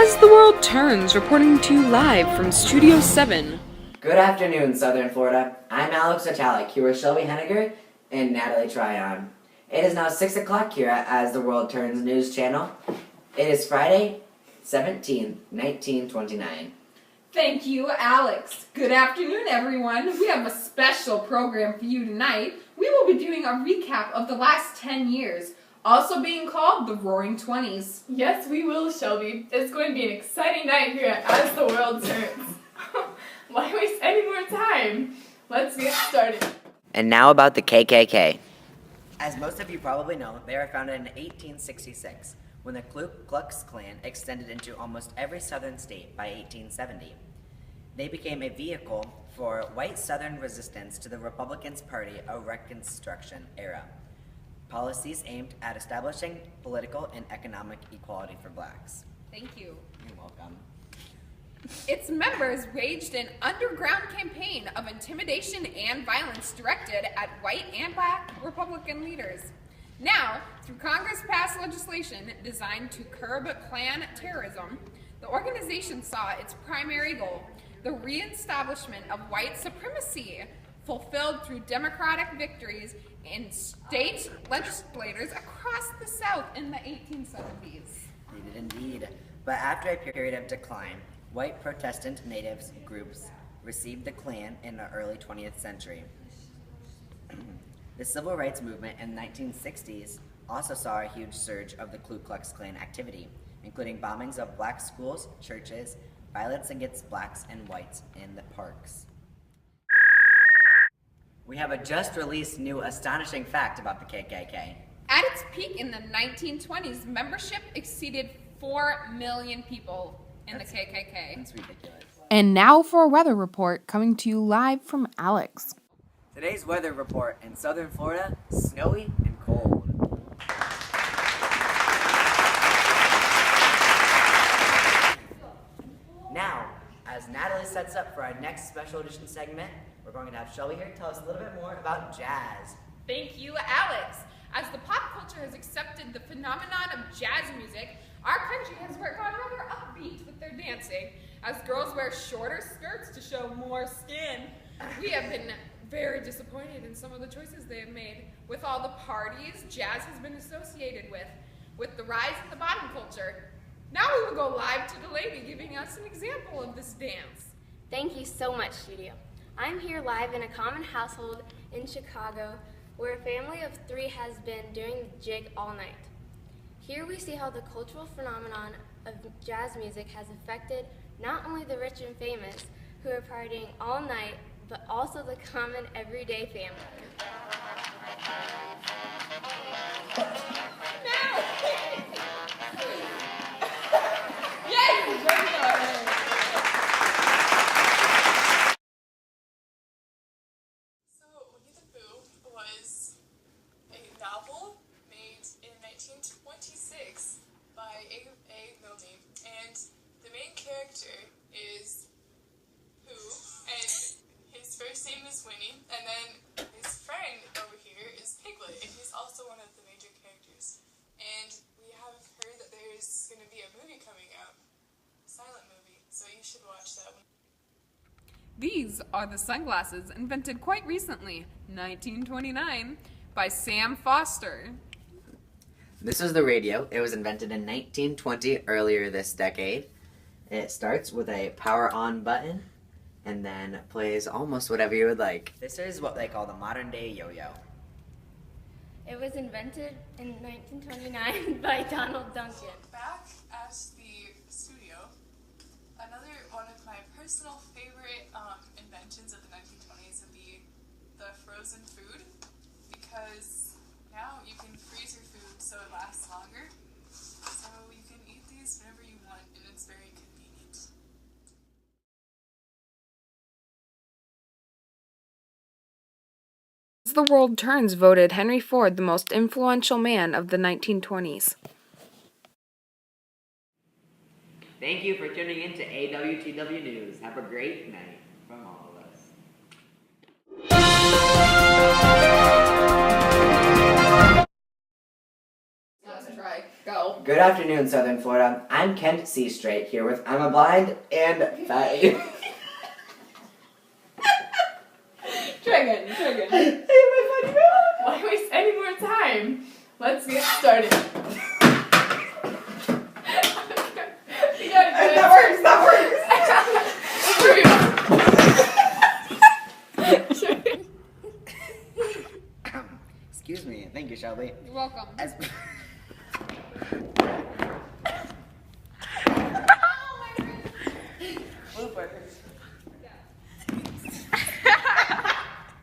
As the World Turns, reporting to you live from Studio 7. Good afternoon, Southern Florida. I'm Alex Vitalik, here with Shelby Henniger and Natalie Tryon. It is now 6 o'clock here at As the World Turns news channel. It is Friday, 17th, 1929. Thank you, Alex. Good afternoon, everyone. We have a special program for you tonight. We will be doing a recap of the last 10 years, also being called the Roaring Twenties. Yes, we will, Shelby. It's going to be an exciting night here at As the World Turns. Why waste any more time? Let's get started. And now about the KKK. As most of you probably know, they were founded in 1866, when the Ku Klux Klan extended into almost every southern state by 1870. They became a vehicle for white Southern resistance to the Republican Party of Reconstruction era. Policies aimed at establishing political and economic equality for blacks. Thank you. You're welcome. Its members waged an underground campaign of intimidation and violence directed at white and black Republican leaders. Now, through Congress-passed legislation designed to curb Klan terrorism, the organization saw its primary goal, the reestablishment of white supremacy, fulfilled through Democratic victories in state legislators across the South in the 1870s. They did indeed. But after a period of decline, white Protestant natives groups received the Klan in the early 20th century. The civil rights movement in the 1960s also saw a huge surge of the Ku Klux Klan activity, including bombings of black schools, churches, violence against blacks and whites in the parks. We have a just-released new astonishing fact about the KKK. At its peak in the 1920s, membership exceeded 4 million people in the KKK. That's ridiculous. And now for a weather report coming to you live from Alex. Today's weather report in southern Florida, snowy and cold. Now, as Natalie sets up for our next special edition segment, we're going to have Shelby here tell us a little bit more about jazz. Thank you, Alex. As the pop culture has accepted the phenomenon of jazz music, our country has gone rather upbeat with their dancing. As girls wear shorter skirts to show more skin, we have been very disappointed in some of the choices they have made. With all the parties jazz has been associated with the rise in the bottom culture. Now we will go live to the lady giving us an example of this dance. Thank you so much, studio. I'm here live in a common household in Chicago where a family of 3 has been doing the jig all night. Here we see how the cultural phenomenon of jazz music has affected not only the rich and famous who are partying all night, but also the common everyday family. Winnie the Pooh was a novel made in 1926 by A. Milne, and the main character is Pooh, and his first name is Winnie, and then his friend over here is Piglet, and he's also one of the major characters. And we have heard that there's going to be a movie coming out, a silent movie, so you should watch that one. These are the sunglasses invented quite recently, 1929, by Sam Foster. This is the radio. It was invented in 1920, earlier this decade. It starts with a power on button and then plays almost whatever you would like. This is what they call the modern day yo-yo. It was invented in 1929 by Donald Duncan. Back at the studio, another one of my personal favorite inventions of the 1920s would be the frozen food, because now you can freeze your food so it lasts longer, so you can eat these whenever you want, and it's very convenient. As the World Turns voted Henry Ford the most influential man of the 1920s. Thank you for tuning in to AWTW News. Have a great night from all of us. Let's try. Go. Good afternoon, Southern Florida. I'm Kent C. Straight here with I'm a Blind and Fatty. Try again. Hey, Why waste any more time? Let's get started. You gotta get That works! Excuse me. Thank you, Shelby. You're welcome. As